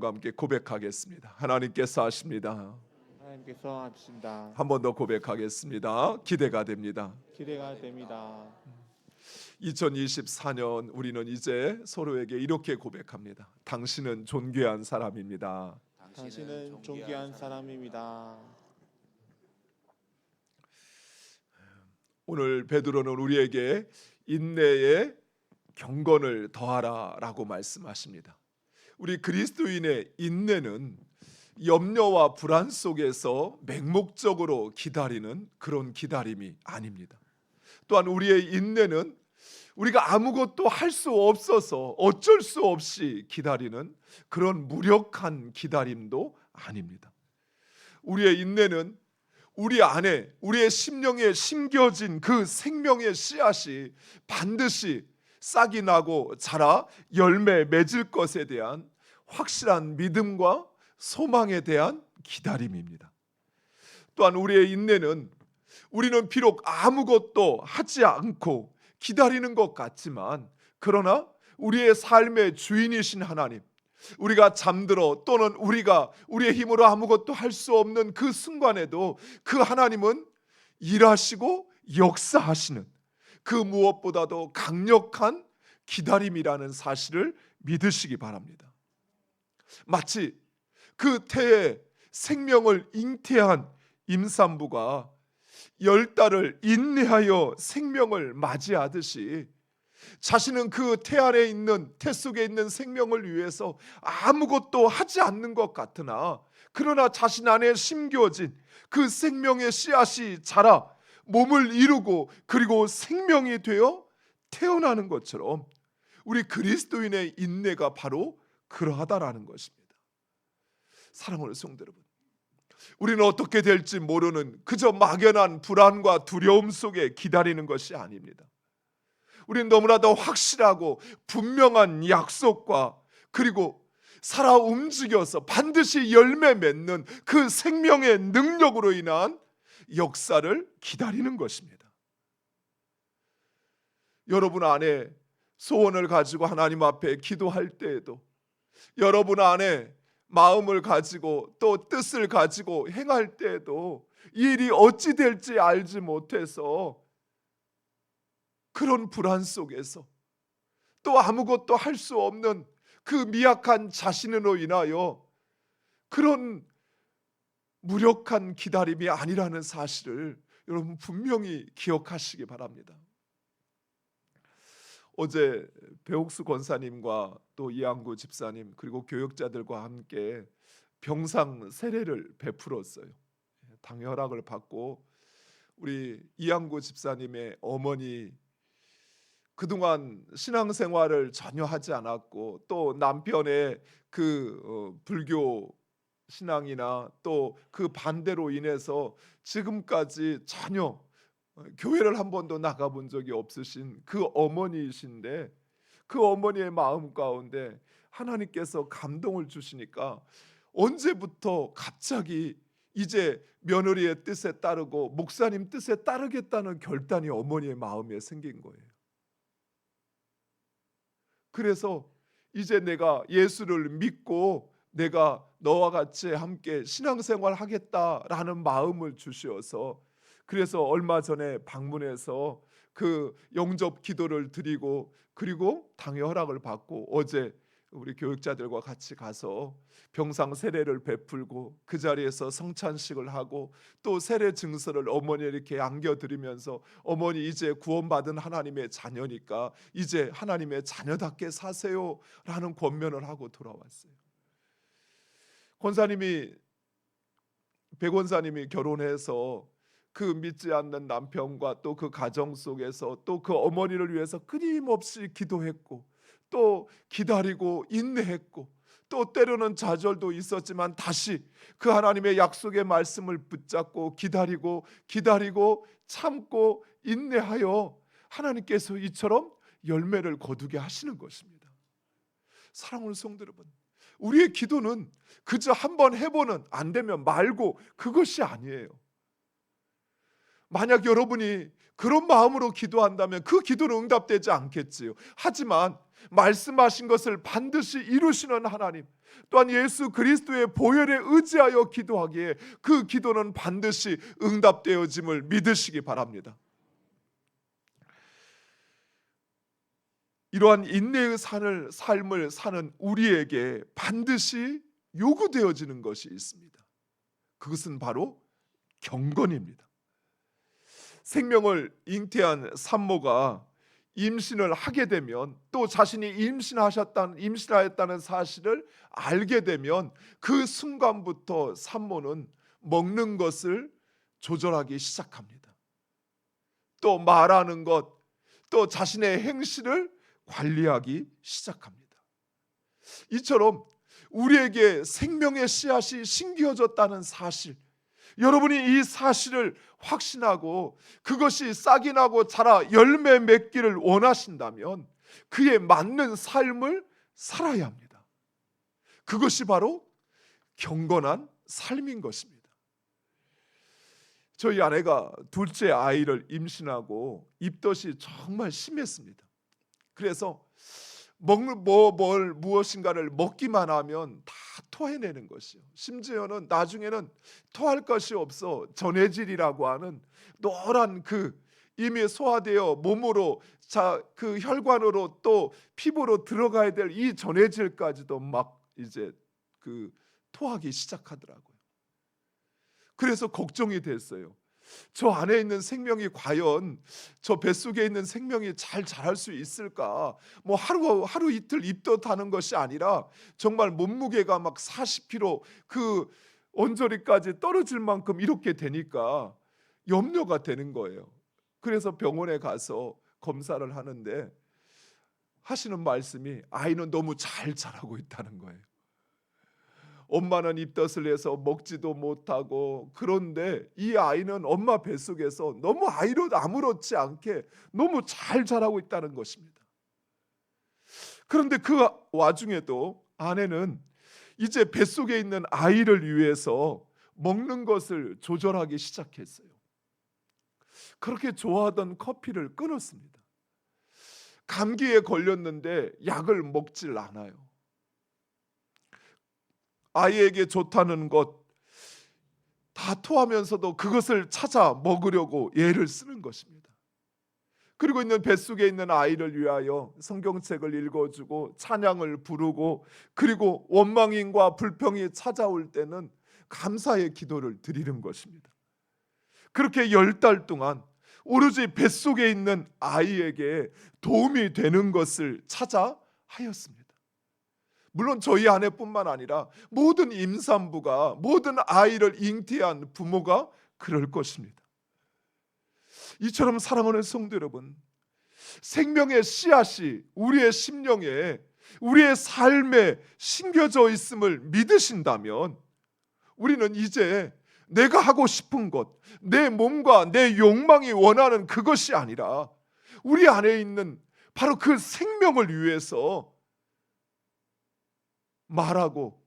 마음과 함께 고백하겠습니다. 하나님께서 하십니다. 하나님께서 하신다. 한 번 더 고백하겠습니다. 기대가 됩니다. 기대가 됩니다. 2024년 우리는 이제 서로에게 이렇게 고백합니다. 당신은 존귀한 사람입니다. 당신은 존귀한 사람입니다. 오늘 베드로는 우리에게 인내의 경건을 더하라라고 말씀하십니다. 우리 그리스도인의 인내는 염려와 불안 속에서 맹목적으로 기다리는 그런 기다림이 아닙니다. 또한 우리의 인내는 우리가 아무것도 할 수 없어서 어쩔 수 없이 기다리는 그런 무력한 기다림도 아닙니다. 우리의 인내는 우리 안에 우리의 심령에 심겨진 그 생명의 씨앗이 반드시 싹이 나고 자라 열매 맺을 것에 대한 확실한 믿음과 소망에 대한 기다림입니다. 또한 우리의 인내는 우리는 비록 아무것도 하지 않고 기다리는 것 같지만 그러나 우리의 삶의 주인이신 하나님, 우리가 잠들어 또는 우리가 우리의 힘으로 아무것도 할 수 없는 그 순간에도 그 하나님은 일하시고 역사하시는 그 무엇보다도 강력한 기다림이라는 사실을 믿으시기 바랍니다. 마치 그 태에 생명을 잉태한 임산부가 10달을 인내하여 생명을 맞이하듯이 자신은 그 태 안에 있는 태 속에 있는 생명을 위해서 아무것도 하지 않는 것 같으나 그러나 자신 안에 심겨진 그 생명의 씨앗이 자라 몸을 이루고 그리고 생명이 되어 태어나는 것처럼 우리 그리스도인의 인내가 바로 그러하다라는 것입니다. 사랑하는 성도 여러분, 우리는 어떻게 될지 모르는 그저 막연한 불안과 두려움 속에 기다리는 것이 아닙니다. 우리는 너무나도 확실하고 분명한 약속과 그리고 살아 움직여서 반드시 열매 맺는 그 생명의 능력으로 인한 역사를 기다리는 것입니다. 여러분 안에 소원을 가지고 하나님 앞에 기도할 때에도 여러분 안에 마음을 가지고 또 뜻을 가지고 행할 때에도 이 일이 어찌 될지 알지 못해서 그런 불안 속에서 또 아무것도 할 수 없는 그 미약한 자신으로 인하여 그런 무력한 기다림이 아니라는 사실을 여러분 분명히 기억하시기 바랍니다. 어제 배옥수 권사님과 또 이항구 집사님 그리고 교역자들과 함께 병상 세례를 베풀었어요. 당회 허락을 받고 우리 이항구 집사님의 어머니 그동안 신앙생활을 전혀 하지 않았고 또 남편의 그 불교 신앙이나 또 그 반대로 인해서 지금까지 전혀 교회를 한 번도 나가본 적이 없으신 그 어머니이신데 그 어머니의 마음 가운데 하나님께서 감동을 주시니까 언제부터 갑자기 이제 며느리의 뜻에 따르고 목사님 뜻에 따르겠다는 결단이 어머니의 마음에 생긴 거예요. 그래서 이제 내가 예수를 믿고 내가 너와 같이 함께 신앙생활 하겠다라는 마음을 주셔서 그래서 얼마 전에 방문해서 그 영접 기도를 드리고 그리고 당회 허락을 받고 어제 우리 교육자들과 같이 가서 병상 세례를 베풀고 그 자리에서 성찬식을 하고 또 세례 증서를 어머니에 이렇게 안겨드리면서 어머니 이제 구원받은 하나님의 자녀니까 이제 하나님의 자녀답게 사세요라는 권면을 하고 돌아왔어요. 권사님이 백원사님이 결혼해서 그 믿지 않는 남편과 또 그 가정 속에서 또 그 어머니를 위해서 끊임없이 기도했고 또 기다리고 인내했고 또 때로는 좌절도 있었지만 다시 그 하나님의 약속의 말씀을 붙잡고 기다리고 참고 인내하여 하나님께서 이처럼 열매를 거두게 하시는 것입니다. 사랑하는 성도 여러분, 우리의 기도는 그저 한번 해보는 안 되면 말고 그것이 아니에요. 만약 여러분이 그런 마음으로 기도한다면 그 기도는 응답되지 않겠지요. 하지만 말씀하신 것을 반드시 이루시는 하나님, 또한 예수 그리스도의 보혈에 의지하여 기도하기에 그 기도는 반드시 응답되어짐을 믿으시기 바랍니다. 이러한 인내의 삶을 사는 우리에게 반드시 요구되어지는 것이 있습니다. 그것은 바로 경건입니다. 생명을 잉태한 산모가 임신을 하게 되면, 또 자신이 임신하였다는 사실을 알게 되면 그 순간부터 산모는 먹는 것을 조절하기 시작합니다. 또 말하는 것, 또 자신의 행실을 관리하기 시작합니다. 이처럼 우리에게 생명의 씨앗이 심겨졌다는 사실, 여러분이 이 사실을 확신하고 그것이 싹이 나고 자라 열매 맺기를 원하신다면 그에 맞는 삶을 살아야 합니다. 그것이 바로 경건한 삶인 것입니다. 저희 아내가 둘째 아이를 임신하고 입덧이 정말 심했습니다. 그래서 무엇인가를 먹기만 하면 다 토해내는 것이요. 심지어는 나중에는 토할 것이 없어 전해질이라고 하는 노란 이미 소화되어 몸으로 그 혈관으로 또 피부로 들어가야 될 이 전해질까지도 막 이제 토하기 시작하더라고요. 그래서 걱정이 됐어요. 저 안에 있는 생명이 과연 저 뱃속에 있는 생명이 잘 자랄 수 있을까? 뭐 하루 이틀 입덧하는 것이 아니라 정말 몸무게가 막 40kg 언저리까지 떨어질 만큼 이렇게 되니까 염려가 되는 거예요. 그래서 병원에 가서 검사를 하는데 하시는 말씀이 아이는 너무 잘 자라고 있다는 거예요. 엄마는 입덧을 해서 먹지도 못하고, 그런데 이 아이는 엄마 뱃속에서 너무 아무렇지 않게 너무 잘 자라고 있다는 것입니다. 그런데 그 와중에도 아내는 이제 뱃속에 있는 아이를 위해서 먹는 것을 조절하기 시작했어요. 그렇게 좋아하던 커피를 끊었습니다. 감기에 걸렸는데 약을 먹질 않아요. 아이에게 좋다는 것 다 토하면서도 그것을 찾아 먹으려고 애를 쓰는 것입니다. 그리고 있는 뱃속에 있는 아이를 위하여 성경책을 읽어주고 찬양을 부르고, 그리고 원망인과 불평이 찾아올 때는 감사의 기도를 드리는 것입니다. 그렇게 10달 동안 오로지 뱃속에 있는 아이에게 도움이 되는 것을 찾아 하였습니다. 물론 저희 아내뿐만 아니라 모든 임산부가, 모든 아이를 잉태한 부모가 그럴 것입니다. 이처럼 사랑하는 성도 여러분, 생명의 씨앗이 우리의 심령에, 우리의 삶에 심겨져 있음을 믿으신다면 우리는 이제 내가 하고 싶은 것, 내 몸과 내 욕망이 원하는 그것이 아니라 우리 안에 있는 바로 그 생명을 위해서 말하고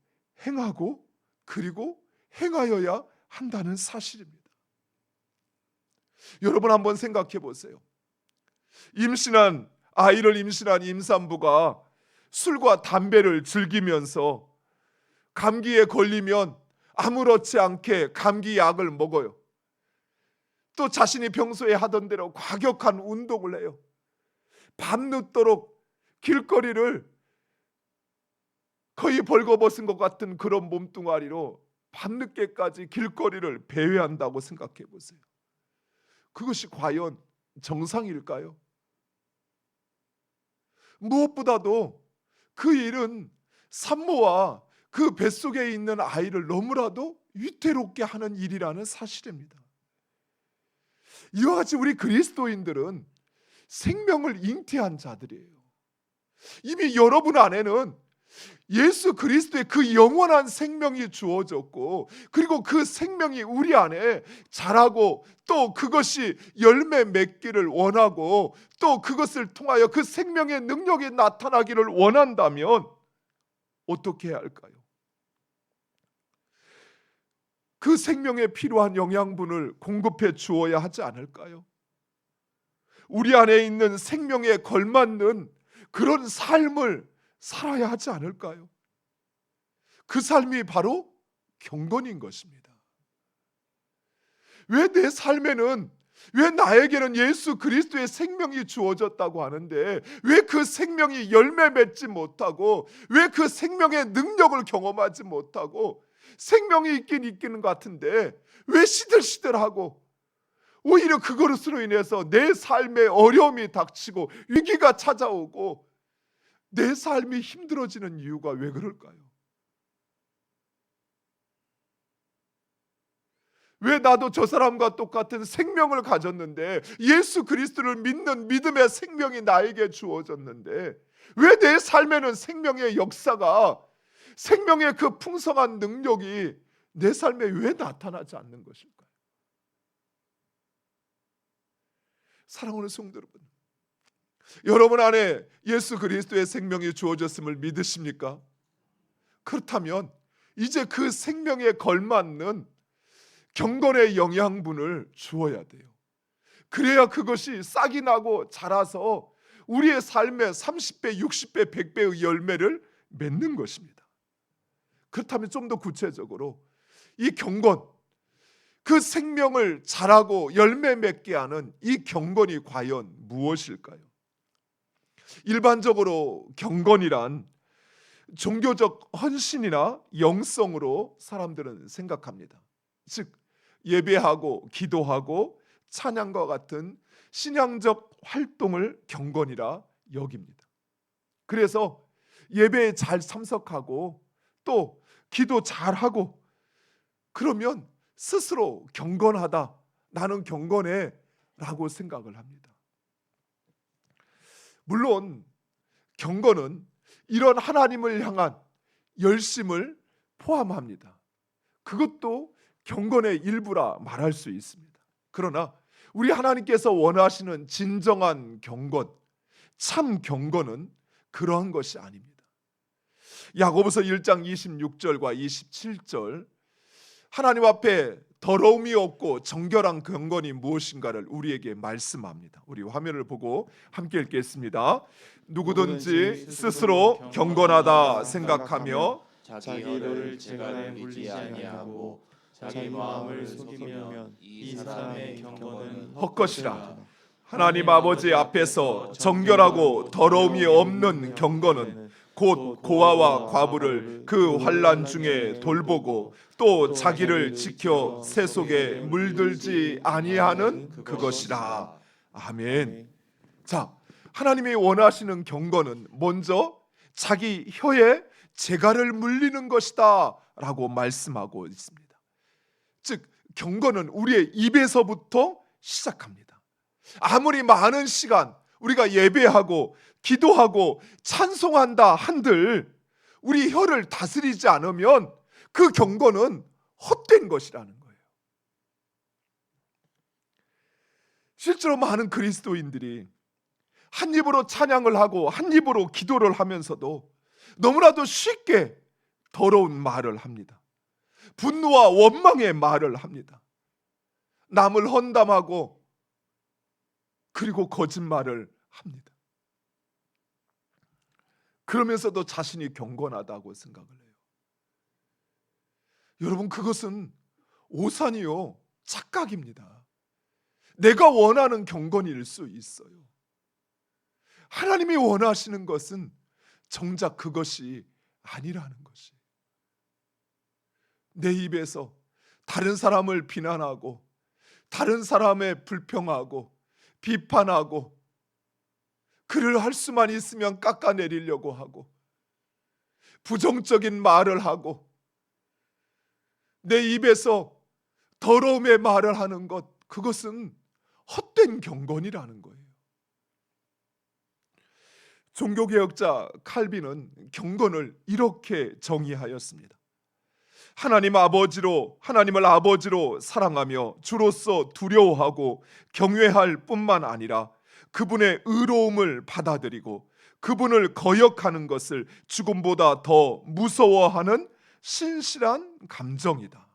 행하고 그리고 행하여야 한다는 사실입니다. 여러분 한번 생각해 보세요. 아이를 임신한 임산부가 술과 담배를 즐기면서 감기에 걸리면 아무렇지 않게 감기 약을 먹어요. 또 자신이 평소에 하던 대로 과격한 운동을 해요. 밤늦도록 길거리를 거의 벌거벗은 것 같은 그런 몸뚱아리로 밤늦게까지 길거리를 배회한다고 생각해 보세요. 그것이 과연 정상일까요? 무엇보다도 그 일은 산모와 그 뱃속에 있는 아이를 너무나도 위태롭게 하는 일이라는 사실입니다. 이와 같이 우리 그리스도인들은 생명을 잉태한 자들이에요. 이미 여러분 안에는 예수 그리스도의 그 영원한 생명이 주어졌고, 그리고 그 생명이 우리 안에 자라고 또 그것이 열매 맺기를 원하고, 또 그것을 통하여 그 생명의 능력이 나타나기를 원한다면 어떻게 해야 할까요? 그 생명에 필요한 영양분을 공급해 주어야 하지 않을까요? 우리 안에 있는 생명에 걸맞는 그런 삶을 살아야 하지 않을까요? 그 삶이 바로 경건인 것입니다. 왜 내 삶에는, 왜 나에게는 예수 그리스도의 생명이 주어졌다고 하는데 왜 그 생명이 열매 맺지 못하고, 왜 그 생명의 능력을 경험하지 못하고, 생명이 있기는 같은데 왜 시들시들하고, 오히려 그것으로 인해서 내 삶에 어려움이 닥치고 위기가 찾아오고 내 삶이 힘들어지는 이유가 왜 그럴까요? 왜 나도 저 사람과 똑같은 생명을 가졌는데, 예수 그리스도를 믿는 믿음의 생명이 나에게 주어졌는데 왜 내 삶에는 생명의 역사가, 생명의 그 풍성한 능력이 내 삶에 왜 나타나지 않는 것일까요? 사랑하는 성도 여러분, 여러분 안에 예수 그리스도의 생명이 주어졌음을 믿으십니까? 그렇다면 이제 그 생명에 걸맞는 경건의 영양분을 주어야 돼요. 그래야 그것이 싹이 나고 자라서 우리의 삶에 30배, 60배, 100배의 열매를 맺는 것입니다. 그렇다면 좀 더 구체적으로 이 경건, 그 생명을 자라고 열매 맺게 하는 이 경건이 과연 무엇일까요? 일반적으로 경건이란 종교적 헌신이나 영성으로 사람들은 생각합니다. 즉 예배하고 기도하고 찬양과 같은 신앙적 활동을 경건이라 여깁니다. 그래서 예배에 잘 참석하고 또 기도 잘하고 그러면 스스로 경건하다, 나는 경건해 라고 생각을 합니다. 물론 경건은 이런 하나님을 향한 열심을 포함합니다. 그것도 경건의 일부라 말할 수 있습니다. 그러나 우리 하나님께서 원하시는 진정한 경건, 참 경건은 그러한 것이 아닙니다. 야고보서 1장 26절과 27절, 하나님 앞에 더러움이 없고 정결한 경건이 무엇인가를 우리에게 말씀합니다. 우리 화면을 보고 함께 읽겠습니다. 누구든지 스스로 경건하다 생각하며 자기를 재간에 물리지 아니하고 자기 마음을 속이면 이 사람의 경건은 헛것이라. 하나님 아버지 앞에서 정결하고 더러움이 없는 경건은 곧 고아와 과부를 그 환난 중에 돌보고 또 자기를 지켜 새 속에 물들지 아니하는 그것이라. 아멘. 자, 하나님이 원하시는 경건은 먼저 자기 혀에 재갈을 물리는 것이다 라고 말씀하고 있습니다. 즉 경건은 우리의 입에서부터 시작합니다. 아무리 많은 시간 우리가 예배하고 기도하고 찬송한다 한들 우리 혀를 다스리지 않으면 그 경건은 헛된 것이라는 거예요. 실제로 많은 그리스도인들이 한 입으로 찬양을 하고 한 입으로 기도를 하면서도 너무나도 쉽게 더러운 말을 합니다. 분노와 원망의 말을 합니다. 남을 헌담하고 그리고 거짓말을 합니다. 그러면서도 자신이 경건하다고 생각을 해요. 여러분, 그것은 오산이요, 착각입니다. 내가 원하는 경건일 수 있어요. 하나님이 원하시는 것은 정작 그것이 아니라는 것이. 내 입에서 다른 사람을 비난하고 다른 사람의 불평하고 비판하고 그를 할 수만 있으면 깎아내리려고 하고 부정적인 말을 하고 내 입에서 더러움의 말을 하는 것, 그것은 헛된 경건이라는 거예요. 종교개혁자 칼빈은 경건을 이렇게 정의하였습니다. 하나님을 아버지로 사랑하며 주로서 두려워하고 경외할 뿐만 아니라 그분의 의로움을 받아들이고 그분을 거역하는 것을 죽음보다 더 무서워하는 신실한 감정이다.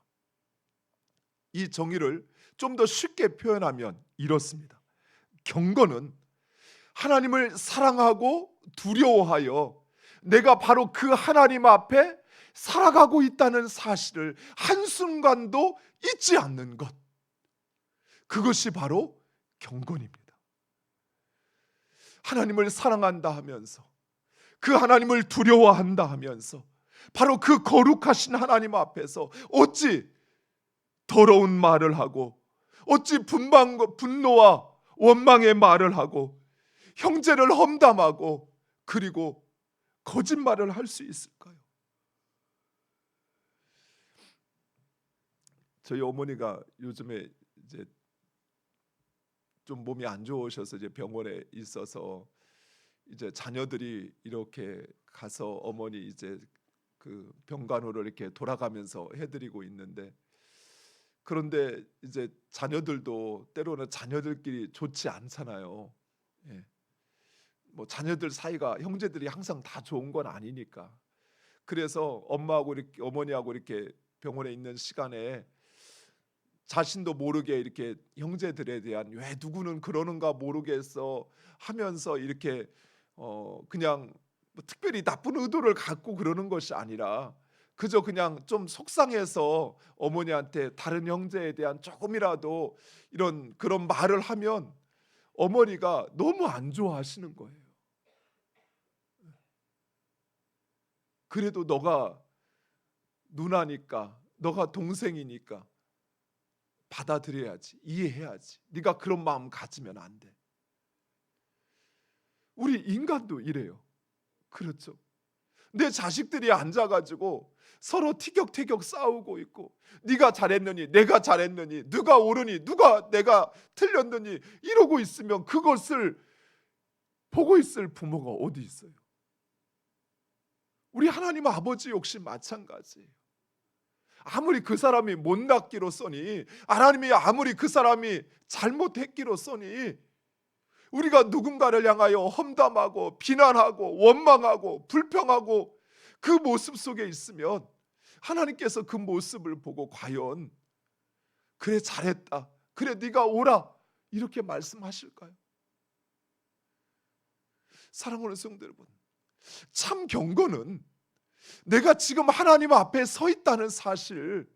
이 정의를 좀 더 쉽게 표현하면 이렇습니다. 경건은 하나님을 사랑하고 두려워하여 내가 바로 그 하나님 앞에 살아가고 있다는 사실을 한순간도 잊지 않는 것, 그것이 바로 경건입니다. 하나님을 사랑한다 하면서, 그 하나님을 두려워한다 하면서, 바로 그 거룩하신 하나님 앞에서 어찌 더러운 말을 하고, 어찌 분노와 원망의 말을 하고, 형제를 험담하고, 그리고 거짓말을 할 수 있을까요? 저희 어머니가 요즘에 이제 좀 몸이 안 좋으셔서 이제 병원에 있어서, 이제 자녀들이 이렇게 가서 어머니 이제 그 병간호를 이렇게 돌아가면서 해드리고 있는데, 그런데 이제 자녀들도 때로는 자녀들끼리 좋지 않잖아요. 예. 뭐 자녀들 사이가, 형제들이 항상 다 좋은 건 아니니까. 그래서 엄마하고 이렇게, 어머니하고 이렇게 병원에 있는 시간에 자신도 모르게 이렇게 형제들에 대한, 왜 누구는 그러는가 모르겠어 하면서 이렇게 그냥 뭐 특별히 나쁜 의도를 갖고 그러는 것이 아니라, 그저 그냥 좀 속상해서 어머니한테 다른 형제에 대한 조금이라도 이런 그런 말을 하면 어머니가 너무 안 좋아하시는 거예요. 그래도 너가 누나니까, 너가 동생이니까 받아들여야지, 이해해야지. 네가 그런 마음 가지면 안 돼. 우리 인간도 이래요. 그렇죠? 내 자식들이 앉아가지고 서로 티격태격 싸우고 있고, 네가 잘했느니, 내가 잘했느니, 누가 옳으니, 누가 내가 틀렸느니 이러고 있으면 그것을 보고 있을 부모가 어디 있어요? 우리 하나님 아버지 역시 마찬가지예요. 아무리 그 사람이 못났기로써니, 하나님이 아무리 그 사람이 잘못했기로써니, 우리가 누군가를 향하여 험담하고 비난하고 원망하고 불평하고 그 모습 속에 있으면, 하나님께서 그 모습을 보고 과연 그래 잘했다, 그래 네가 오라, 이렇게 말씀하실까요? 사랑하는 성도 여러분, 참 경건은 내가 지금 하나님 앞에 서 있다는 사실,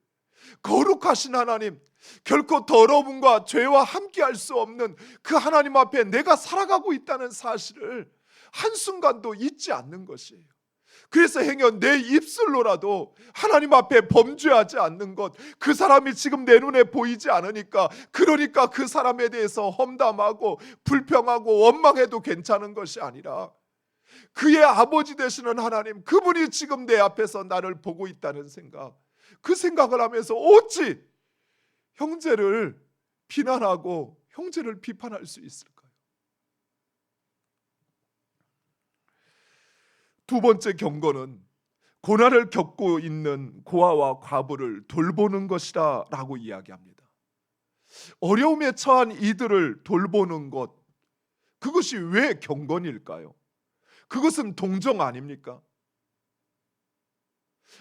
거룩하신 하나님, 결코 더러움과 죄와 함께할 수 없는 그 하나님 앞에 내가 살아가고 있다는 사실을 한순간도 잊지 않는 것이에요. 그래서 행여 내 입술로라도 하나님 앞에 범죄하지 않는 것, 그 사람이 지금 내 눈에 보이지 않으니까, 그러니까 그 사람에 대해서 험담하고 불평하고 원망해도 괜찮은 것이 아니라, 그의 아버지 되시는 하나님, 그분이 지금 내 앞에서 나를 보고 있다는 생각, 그 생각을 하면서 어찌 형제를 비난하고 형제를 비판할 수 있을까요? 두 번째 경건은 고난을 겪고 있는 고아와 과부를 돌보는 것이다 라고 이야기합니다. 어려움에 처한 이들을 돌보는 것, 그것이 왜 경건일까요? 그것은 동정 아닙니까?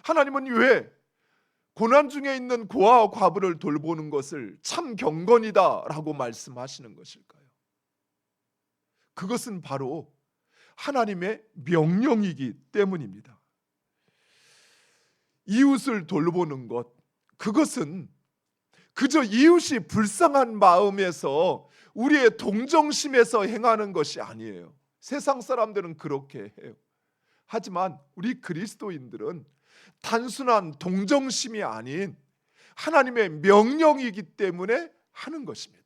하나님은 왜 고난 중에 있는 고아와 과부를 돌보는 것을 참 경건이다라고 말씀하시는 것일까요? 그것은 바로 하나님의 명령이기 때문입니다. 이웃을 돌보는 것, 그것은 그저 이웃이 불쌍한 마음에서, 우리의 동정심에서 행하는 것이 아니에요. 세상 사람들은 그렇게 해요. 하지만 우리 그리스도인들은 단순한 동정심이 아닌 하나님의 명령이기 때문에 하는 것입니다.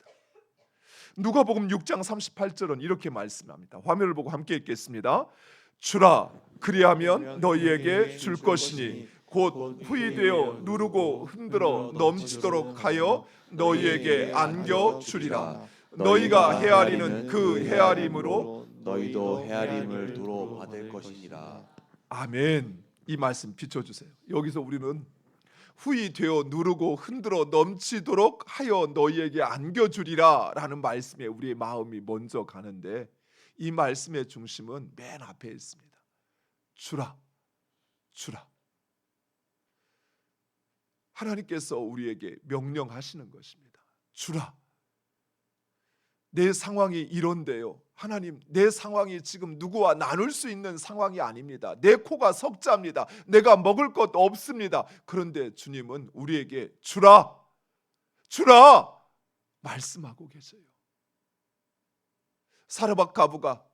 누가복음 6장 38절은 이렇게 말씀합니다. 화면을 보고 함께 읽겠습니다. 주라, 그리하면 너희에게 줄 것이니 곧 후이되어 누르고 흔들어 넘치도록 하여 너희에게 안겨 주리라. 너희가 헤아리는 그 헤아림으로 너희도 헤아림을 도로 받을 것이니라. 아멘. 이 말씀 비춰주세요. 여기서 우리는 후이 되어 누르고 흔들어 넘치도록 하여 너희에게 안겨주리라 라는 말씀에 우리의 마음이 먼저 가는데, 이 말씀의 중심은 맨 앞에 있습니다. 주라, 주라. 하나님께서 우리에게 명령하시는 것입니다. 주라. 내 상황이 이런데요, 하나님, 내 상황이 지금 누구와 나눌 수 있는 상황이 아닙니다. 내 코가 석자입니다. 내가 먹을 것 없습니다. 그런데 주님은 우리에게 주라, 주라 말씀하고 계세요. 사르밧 과부가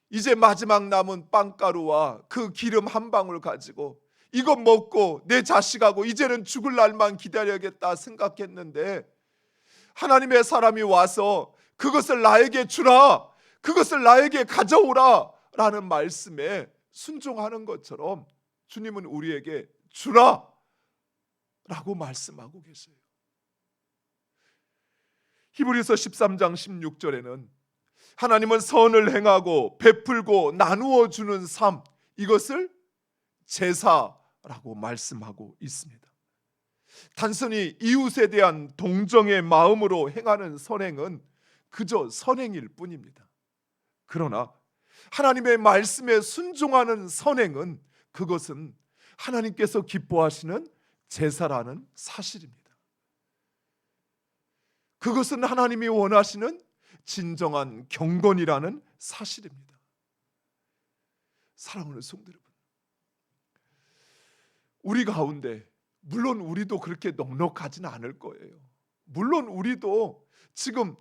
이제 마지막 남은 빵가루와 그 기름 한 방울 가지고 이것 먹고 내 자식하고 이제는 죽을 날만 기다려야겠다 생각했는데, 하나님의 사람이 와서 그것을 나에게 주라, 그것을 나에게 가져오라 라는 말씀에 순종하는 것처럼 주님은 우리에게 주라 라고 말씀하고 계세요. 히브리서 13장 16절에는 하나님은 선을 행하고 베풀고 나누어 주는 삶, 이것을 제사라고 말씀하고 있습니다. 단순히 이웃에 대한 동정의 마음으로 행하는 선행은 그저 선행일 뿐입니다. 그러나 하나님의 말씀에 순종하는 선행은, 그것은 하나님께서 기뻐하시는 제사라는 사실입니다. 그것은 하나님이 원하시는 진정한 경건이라는 사실입니다. 사랑하는 성도 여러분, 우리 가운데 물론 우리도 그렇게 넉넉하지는 않을 거예요. 물론 우리도 지금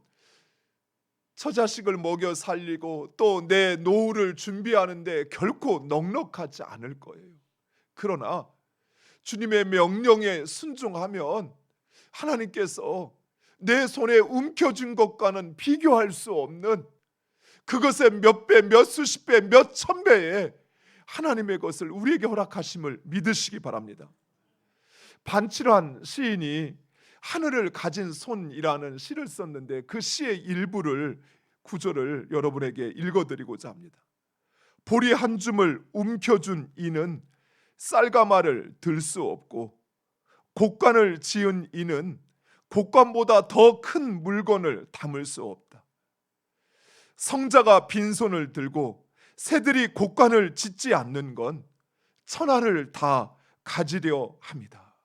처자식을 먹여 살리고 또 내 노후를 준비하는데 결코 넉넉하지 않을 거예요. 그러나 주님의 명령에 순종하면 하나님께서 내 손에 움켜쥔 것과는 비교할 수 없는, 그것의 몇 배, 몇 수십 배, 몇 천 배의 하나님의 것을 우리에게 허락하심을 믿으시기 바랍니다. 반칠환 시인이 하늘을 가진 손이라는 시를 썼는데, 그 시의 일부를, 구절을 여러분에게 읽어드리고자 합니다. 보리 한 줌을 움켜준 이는 쌀가마를 들 수 없고, 곡간을 지은 이는 곡간보다 더 큰 물건을 담을 수 없다. 성자가 빈손을 들고 새들이 곡간을 짓지 않는 건 천하를 다 가지려 합니다.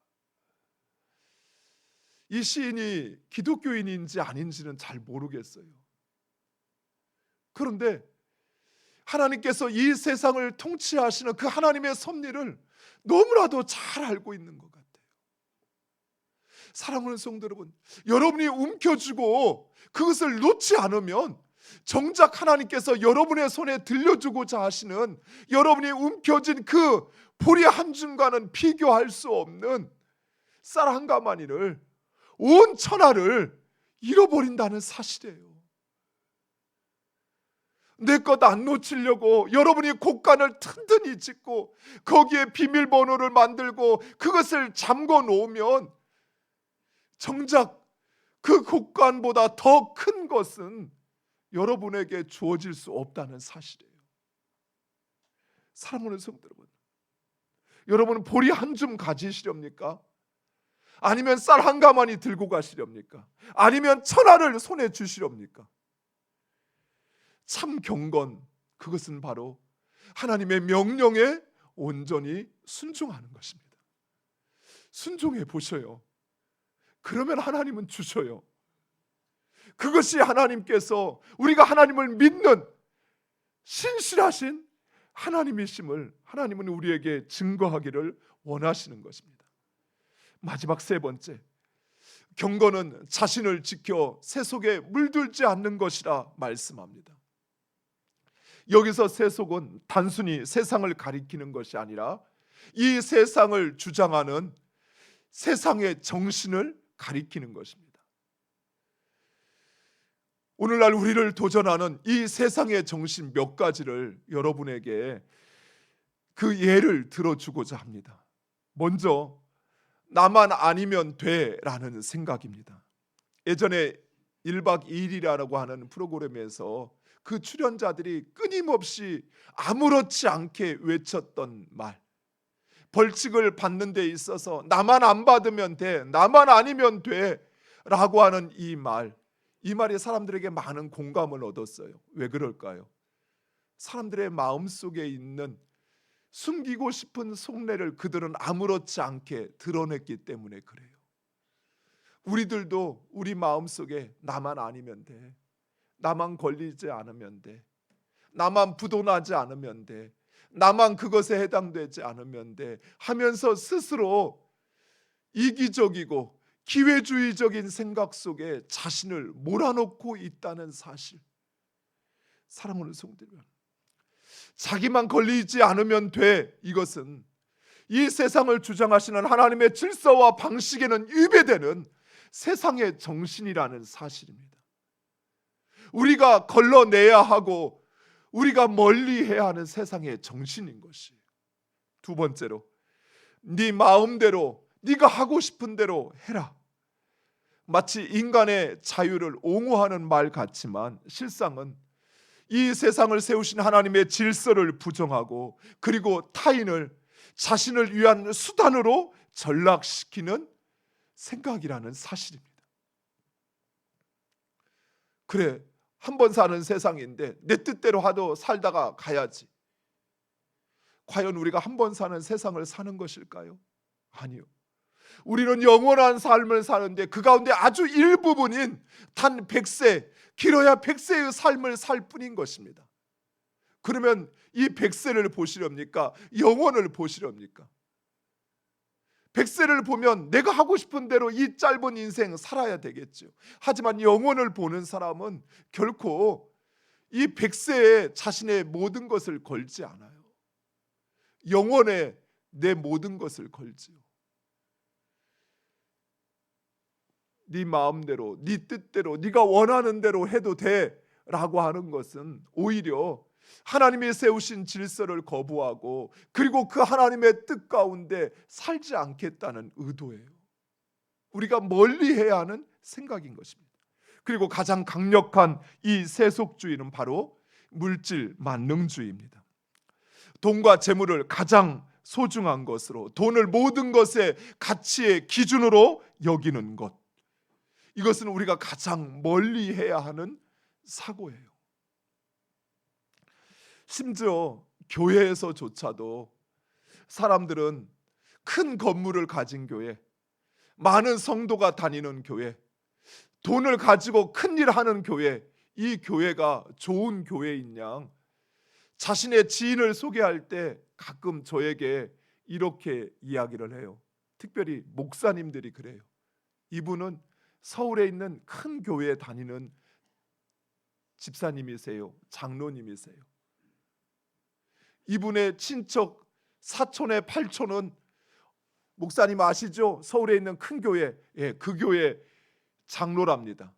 이 시인이 기독교인인지 아닌지는 잘 모르겠어요. 그런데 하나님께서 이 세상을 통치하시는 그 하나님의 섭리를 너무나도 잘 알고 있는 것 같아요. 사랑하는 성도 여러분, 여러분이 움켜쥐고 그것을 놓지 않으면 정작 하나님께서 여러분의 손에 들려주고자 하시는, 여러분이 움켜쥔 그 보리 한 줌과는 비교할 수 없는 쌀 한 가마니를, 온 천하를 잃어버린다는 사실이에요. 내 것 안 놓치려고 여러분이 곡간을 튼튼히 짓고 거기에 비밀번호를 만들고 그것을 잠궈 놓으면 정작 그 곡간보다 더 큰 것은 여러분에게 주어질 수 없다는 사실이에요. 사랑하는 성도 여러분, 여러분은 보리 한 줌 가지시렵니까? 아니면 쌀 한 가마니 들고 가시렵니까? 아니면 천하를 손에 주시렵니까? 참 경건, 그것은 바로 하나님의 명령에 온전히 순종하는 것입니다. 순종해 보셔요. 그러면 하나님은 주셔요. 그것이 하나님께서, 우리가 하나님을 믿는 신실하신 하나님이심을 하나님은 우리에게 증거하기를 원하시는 것입니다. 마지막 세 번째, 경건은 자신을 지켜 세속에 물들지 않는 것이라 말씀합니다. 여기서 세속은 단순히 세상을 가리키는 것이 아니라 이 세상을 주장하는 세상의 정신을 가리키는 것입니다. 오늘날 우리를 도전하는 이 세상의 정신 몇 가지를 여러분에게 그 예를 들어주고자 합니다. 먼저 나만 아니면 돼라는 생각입니다. 예전에 1박 2일이라고 하는 프로그램에서 그 출연자들이 끊임없이 아무렇지 않게 외쳤던 말, 벌칙을 받는 데 있어서 나만 안 받으면 돼, 나만 아니면 돼 라고 하는 이 말이 사람들에게 많은 공감을 얻었어요. 왜 그럴까요? 사람들의 마음속에 있는 숨기고 싶은 속내를 그들은 아무렇지 않게 드러냈기 때문에 그래요. 우리들도 우리 마음속에 나만 아니면 돼, 나만 걸리지 않으면 돼. 나만 부도나지 않으면 돼. 나만 그것에 해당되지 않으면 돼 하면서 스스로 이기적이고 기회주의적인 생각 속에 자신을 몰아넣고 있다는 사실. 사랑하는 성도들, 자기만 걸리지 않으면 돼, 이것은 이 세상을 주장하시는 하나님의 질서와 방식에는 위배되는 세상의 정신이라는 사실입니다. 우리가 걸러내야 하고 우리가 멀리해야 하는 세상의 정신인 것이에요. 두 번째로, 네 마음대로 네가 하고 싶은 대로 해라. 마치 인간의 자유를 옹호하는 말 같지만 실상은 이 세상을 세우신 하나님의 질서를 부정하고 그리고 타인을 자신을 위한 수단으로 전락시키는 생각이라는 사실입니다. 그래, 한 번 사는 세상인데 내 뜻대로 하도 살다가 가야지. 과연 우리가 한 번 사는 세상을 사는 것일까요? 아니요. 우리는 영원한 삶을 사는데 그 가운데 아주 일부분인 단 100세, 길어야 100세의 삶을 살 뿐인 것입니다. 그러면 이 100세를 보시렵니까? 영원을 보시렵니까? 100세를 보면 내가 하고 싶은 대로 이 짧은 인생 살아야 되겠죠. 하지만 영원을 보는 사람은 결코 이 100세에 자신의 모든 것을 걸지 않아요. 영원에 내 모든 것을 걸지요. 네 마음대로, 네 뜻대로, 네가 원하는 대로 해도 돼라고 하는 것은 오히려 하나님이 세우신 질서를 거부하고 그리고 그 하나님의 뜻 가운데 살지 않겠다는 의도예요. 우리가 멀리해야 하는 생각인 것입니다. 그리고 가장 강력한 이 세속주의는 바로 물질 만능주의입니다. 돈과 재물을 가장 소중한 것으로, 돈을 모든 것의 가치의 기준으로 여기는 것, 이것은 우리가 가장 멀리해야 하는 사고예요. 심지어 교회에서조차도 사람들은 큰 건물을 가진 교회, 많은 성도가 다니는 교회, 돈을 가지고 큰일 하는 교회, 이 교회가 좋은 교회인 양 자신의 지인을 소개할 때 가끔 저에게 이렇게 이야기를 해요. 특별히 목사님들이 그래요. 이분은 서울에 있는 큰 교회에 다니는 집사님이세요. 장로님이세요. 이분의 친척 사촌의 팔촌은 목사님 아시죠? 서울에 있는 큰 교회, 그 교회 장로랍니다.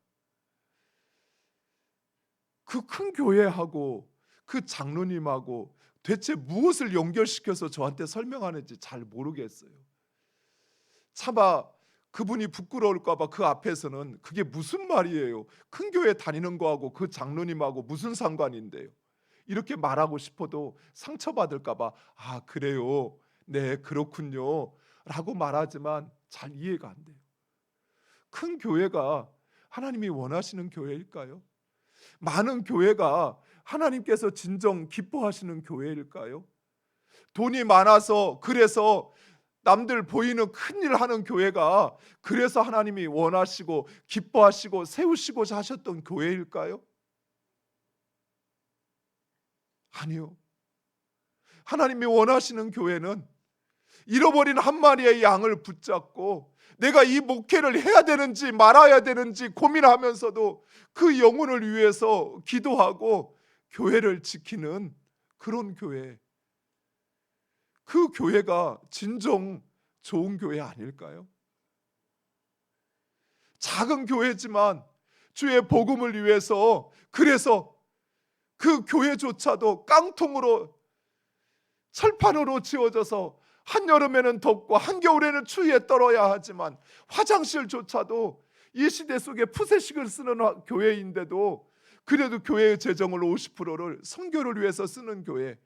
그 큰 교회하고 그 장로님하고 대체 무엇을 연결시켜서 저한테 설명하는지 잘 모르겠어요. 차마 그분이 부끄러울까 봐 그 앞에서는 그게 무슨 말이에요? 큰 교회 다니는 거하고 그 장로님하고 무슨 상관인데요? 이렇게 말하고 싶어도 상처받을까 봐 그래요? 네, 그렇군요 라고 말하지만 잘 이해가 안 돼요. 큰 교회가 하나님이 원하시는 교회일까요? 많은 교회가 하나님께서 진정 기뻐하시는 교회일까요? 돈이 많아서 그래서 남들 보이는 큰일 하는 교회가 그래서 하나님이 원하시고 기뻐하시고 세우시고자 하셨던 교회일까요? 아니요. 하나님이 원하시는 교회는 잃어버린 한 마리의 양을 붙잡고 내가 이 목회를 해야 되는지 말아야 되는지 고민하면서도 그 영혼을 위해서 기도하고 교회를 지키는 그런 교회, 그 교회가 진정 좋은 교회 아닐까요? 작은 교회지만 주의 복음을 위해서 그래서 그 교회조차도 깡통으로 철판으로 지어져서 한여름에는 덥고 한겨울에는 추위에 떨어야 하지만 화장실조차도 이 시대 속에 푸세식을 쓰는 교회인데도 그래도 교회의 재정을 50%를 선교를 위해서 쓰는 교회,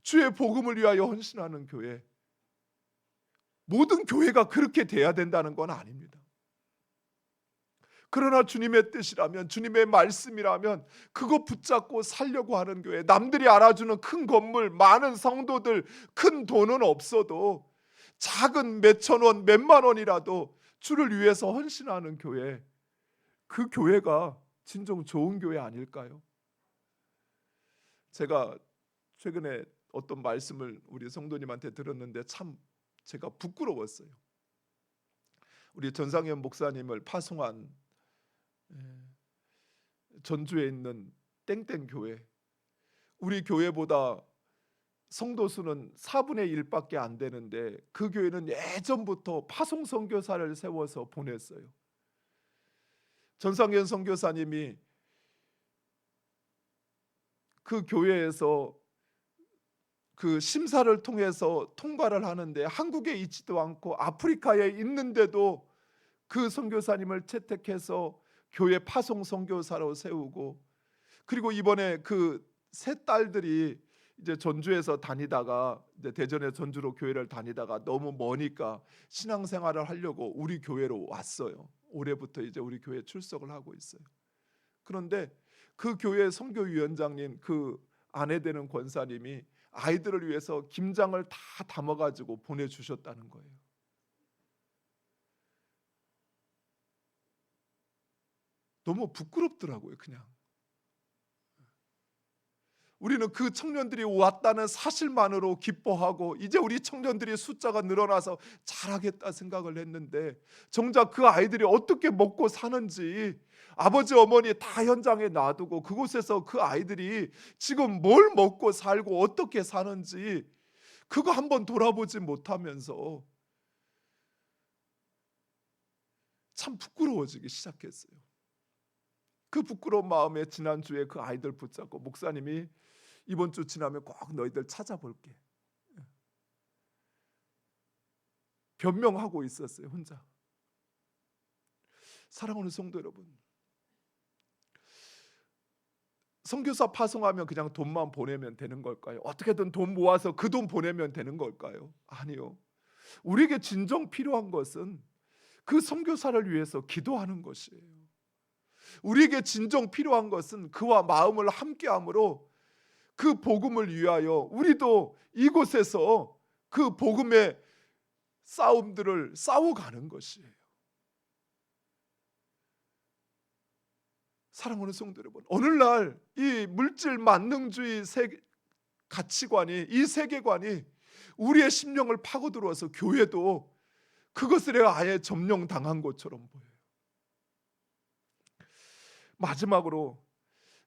주의 복음을 위하여 헌신하는 교회, 모든 교회가 그렇게 돼야 된다는 건 아닙니다. 그러나 주님의 뜻이라면, 주님의 말씀이라면 그거 붙잡고 살려고 하는 교회, 남들이 알아주는 큰 건물, 많은 성도들, 큰 돈은 없어도 작은 몇천 원, 몇만 원이라도 주를 위해서 헌신하는 교회, 그 교회가 진정 좋은 교회 아닐까요? 제가 최근에 어떤 말씀을 우리 성도님한테 들었는데 참 제가 부끄러웠어요. 우리 전상현 목사님을 파송한 전주에 있는 땡땡 교회, 우리 교회보다 성도 수는 4분의 1밖에 안 되는데 그 교회는 예전부터 파송 선교사를 세워서 보냈어요. 전상현 선교사님이 그 교회에서 그 심사를 통해서 통과를 하는데 한국에 있지도 않고 아프리카에 있는데도 그 선교사님을 채택해서 교회 파송 선교사로 세우고, 그리고 이번에 그 세 딸들이 이제 전주에서 다니다가 이제 대전에 전주로 교회를 다니다가 너무 머니까 신앙생활을 하려고 우리 교회로 왔어요. 올해부터 이제 우리 교회 출석을 하고 있어요. 그런데 그 교회 선교위원장님, 그 아내 되는 권사님이 아이들을 위해서 김장을 다 담아가지고 보내주셨다는 거예요. 너무 부끄럽더라고요. 그냥 우리는 그 청년들이 왔다는 사실만으로 기뻐하고 이제 우리 청년들이 숫자가 늘어나서 잘하겠다 생각을 했는데 정작 그 아이들이 어떻게 먹고 사는지 아버지 어머니 다 현장에 놔두고 그곳에서 그 아이들이 지금 뭘 먹고 살고 어떻게 사는지 그거 한번 돌아보지 못하면서 참 부끄러워지기 시작했어요. 그 부끄러운 마음에 지난주에 그 아이들 붙잡고 목사님이 이번 주 지나면 꼭 너희들 찾아볼게, 변명하고 있었어요. 혼자. 사랑하는 성도 여러분, 선교사 파송하면 그냥 돈만 보내면 되는 걸까요? 어떻게든 돈 모아서 그 돈 보내면 되는 걸까요? 아니요. 우리에게 진정 필요한 것은 그 선교사를 위해서 기도하는 것이에요. 우리에게 진정 필요한 것은 그와 마음을 함께함으로 그 복음을 위하여 우리도 이곳에서 그 복음의 싸움들을 싸워가는 것이에요. 사랑하는 성도 여러분, 오늘날 이 물질 만능주의 가치관이, 이 세계관이 우리의 심령을 파고들어서 교회도 그것을 아예 점령당한 것처럼 보여요. 마지막으로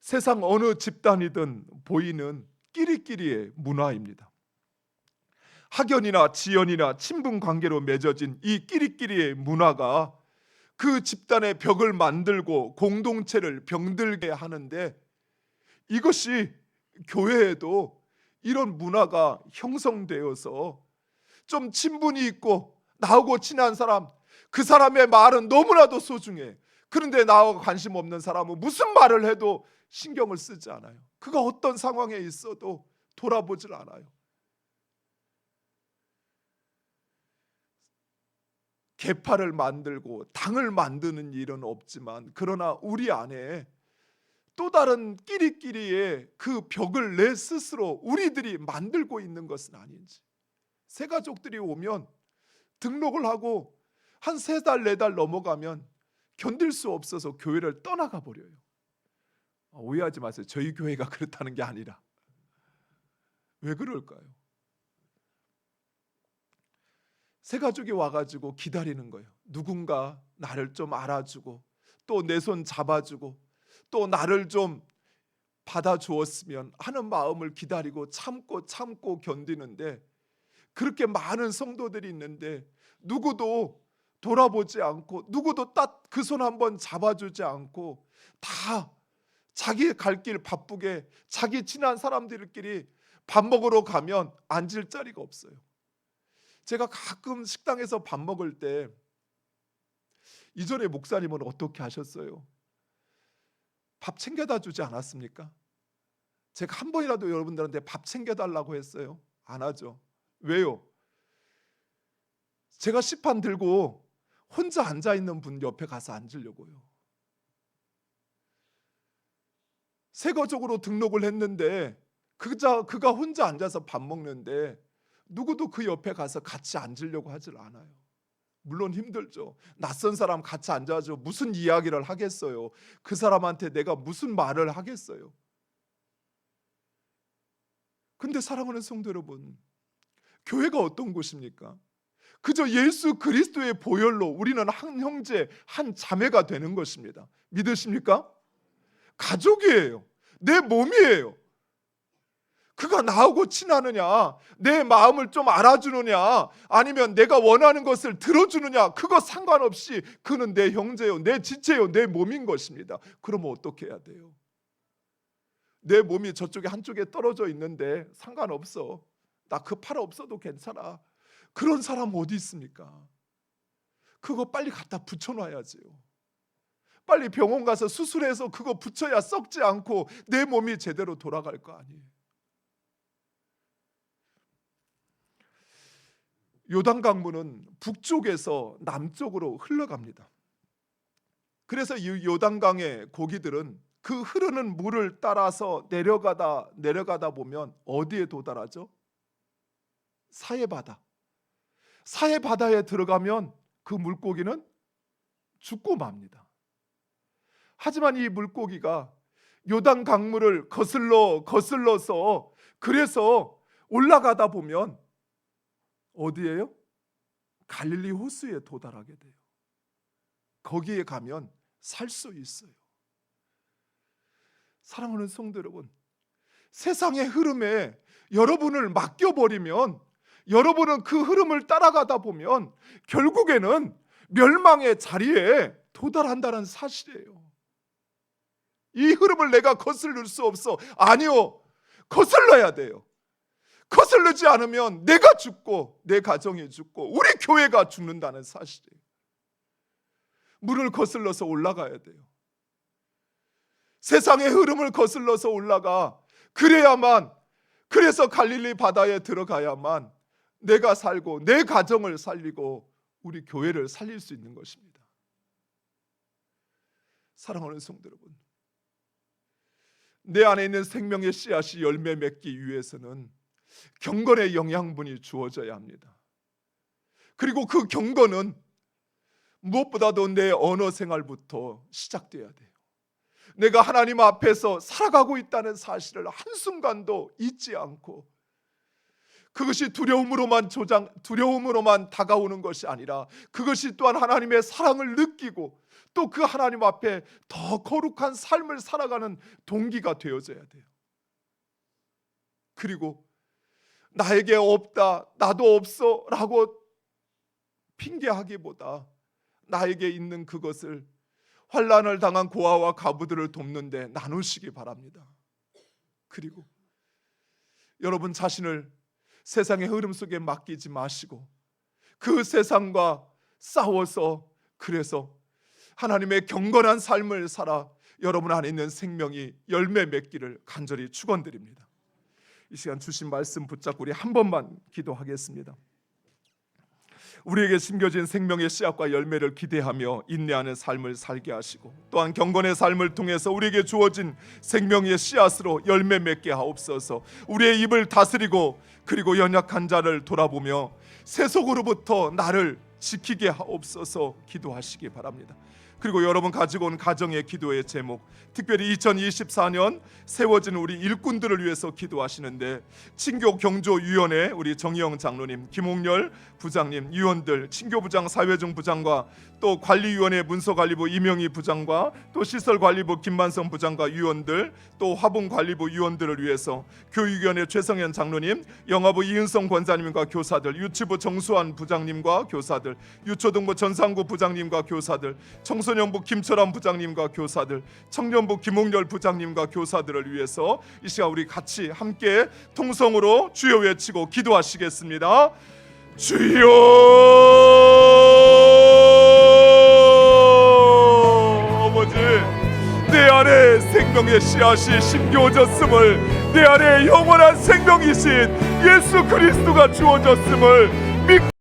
세상 어느 집단이든 보이는 끼리끼리의 문화입니다. 학연이나 지연이나 친분 관계로 맺어진 이 끼리끼리의 문화가 그 집단의 벽을 만들고 공동체를 병들게 하는데, 이것이 교회에도 이런 문화가 형성되어서 좀 친분이 있고 나하고 친한 사람, 그 사람의 말은 너무나도 소중해. 그런데 나하고 관심 없는 사람은 무슨 말을 해도 신경을 쓰지 않아요. 그가 어떤 상황에 있어도 돌아보질 않아요. 계파를 만들고 당을 만드는 일은 없지만, 그러나 우리 안에 또 다른 끼리끼리의 그 벽을 내 스스로 우리들이 만들고 있는 것은 아닌지. 새 가족들이 오면 등록을 하고 한 3달 4달 넘어가면 견딜 수 없어서 교회를 떠나가 버려요. 오해하지 마세요. 저희 교회가 그렇다는 게 아니라. 왜 그럴까요? 새 가족이 와가지고 기다리는 거예요. 누군가 나를 좀 알아주고 또 내 손 잡아주고 또 나를 좀 받아주었으면 하는 마음을 기다리고 참고 견디는데, 그렇게 많은 성도들이 있는데 누구도 돌아보지 않고 누구도 딱 그 손 한번 잡아주지 않고 다 자기 갈 길 바쁘게 자기 친한 사람들끼리 밥 먹으러 가면 앉을 자리가 없어요. 제가 가끔 식당에서 밥 먹을 때, 이전에 목사님은 어떻게 하셨어요? 밥 챙겨다 주지 않았습니까? 제가 한 번이라도 여러분들한테 밥 챙겨달라고 했어요? 안 하죠. 왜요? 제가 식판 들고 혼자 앉아있는 분 옆에 가서 앉으려고요. 새 가족으로 등록을 했는데 그가 혼자 앉아서 밥 먹는데 누구도 그 옆에 가서 같이 앉으려고 하질 않아요. 물론 힘들죠. 낯선 사람 같이 앉아서 무슨 이야기를 하겠어요? 그 사람한테 내가 무슨 말을 하겠어요? 근데 사랑하는 성도 여러분, 교회가 어떤 곳입니까? 그저 예수 그리스도의 보혈로 우리는 한 형제, 한 자매가 되는 것입니다. 믿으십니까? 가족이에요. 내 몸이에요. 그가 나하고 친하느냐, 내 마음을 좀 알아주느냐, 아니면 내가 원하는 것을 들어주느냐, 그거 상관없이 그는 내 형제요, 내 지체요, 내 몸인 것입니다. 그러면 어떻게 해야 돼요? 내 몸이 저쪽에 한쪽에 떨어져 있는데 상관없어, 나 그 팔 없어도 괜찮아, 그런 사람 어디 있습니까? 그거 빨리 갖다 붙여놔야지요. 빨리 병원 가서 수술해서 그거 붙여야 썩지 않고 내 몸이 제대로 돌아갈 거 아니에요. 요단강물은 북쪽에서 남쪽으로 흘러갑니다. 그래서 이 요단강의 고기들은 그 흐르는 물을 따라서 내려가다 보면 어디에 도달하죠? 사해바다. 사해바다에 들어가면 그 물고기는 죽고 맙니다. 하지만 이 물고기가 요단 강물을 거슬러서 그래서 올라가다 보면 어디예요? 갈릴리 호수에 도달하게 돼요. 거기에 가면 살 수 있어요. 사랑하는 성도 여러분, 세상의 흐름에 여러분을 맡겨버리면, 여러분은 그 흐름을 따라가다 보면 결국에는 멸망의 자리에 도달한다는 사실이에요. 이 흐름을 내가 거슬릴 수 없어. 아니요, 거슬러야 돼요. 거슬리지 않으면 내가 죽고 내 가정이 죽고 우리 교회가 죽는다는 사실이에요. 물을 거슬러서 올라가야 돼요. 세상의 흐름을 거슬러서 올라가. 그래서 갈릴리 바다에 들어가야만 내가 살고 내 가정을 살리고 우리 교회를 살릴 수 있는 것입니다. 사랑하는 성도 여러분, 내 안에 있는 생명의 씨앗이 열매 맺기 위해서는 경건의 영양분이 주어져야 합니다. 그리고 그 경건은 무엇보다도 내 언어 생활부터 시작돼야 돼요. 내가 하나님 앞에서 살아가고 있다는 사실을 한순간도 잊지 않고, 그것이 두려움으로만 다가오는 것이 아니라 그것이 또한 하나님의 사랑을 느끼고 또 그 하나님 앞에 더 거룩한 삶을 살아가는 동기가 되어져야 돼요. 그리고 나에게 없다, 나도 없어 라고 핑계하기보다 나에게 있는 그것을 환난을 당한 고아와 과부들을 돕는 데 나누시기 바랍니다. 그리고 여러분 자신을 세상의 흐름 속에 맡기지 마시고 그 세상과 싸워서, 그래서 하나님의 경건한 삶을 살아 여러분 안에 있는 생명이 열매 맺기를 간절히 축원드립니다. 이 시간 주신 말씀 붙잡고 우리 한 번만 기도하겠습니다. 우리에게 심겨진 생명의 씨앗과 열매를 기대하며 인내하는 삶을 살게 하시고, 또한 경건의 삶을 통해서 우리에게 주어진 생명의 씨앗으로 열매 맺게 하옵소서. 우리의 입을 다스리고 그리고 연약한 자를 돌아보며 세속으로부터 나를 지키게 하옵소서 기도하시기 바랍니다. 그리고 여러분 가지고 온 가정의 기도의 제목, 특별히 2024년 세워진 우리 일꾼들을 위해서 기도하시는데, 친교경조위원회 우리 정희영 장로님, 김홍열 부장님, 위원들, 친교부장, 사회중 부장과 또 관리위원회 문서관리부 이명희 부장과 또 시설관리부 김만성 부장과 위원들, 또 화분관리부 위원들을 위해서 교육위원회 최성현 장로님, 영화부 이은성 권사님과 교사들, 유치부 정수환 부장님과 교사들, 유초등부 전상구 부장님과 교사들, 청소년부 김철환 부장님과 교사들, 청년부 김홍열 부장님과 교사들을 위해서 이 시간 우리 같이 함께 통성으로 주여 외치고 기도하시겠습니다. 주여, 아버지, 내 안에 생명의 씨앗이 심겨졌음을, 내 안에 영원한 생명이신 예수 그리스도가 주어졌음을 믿고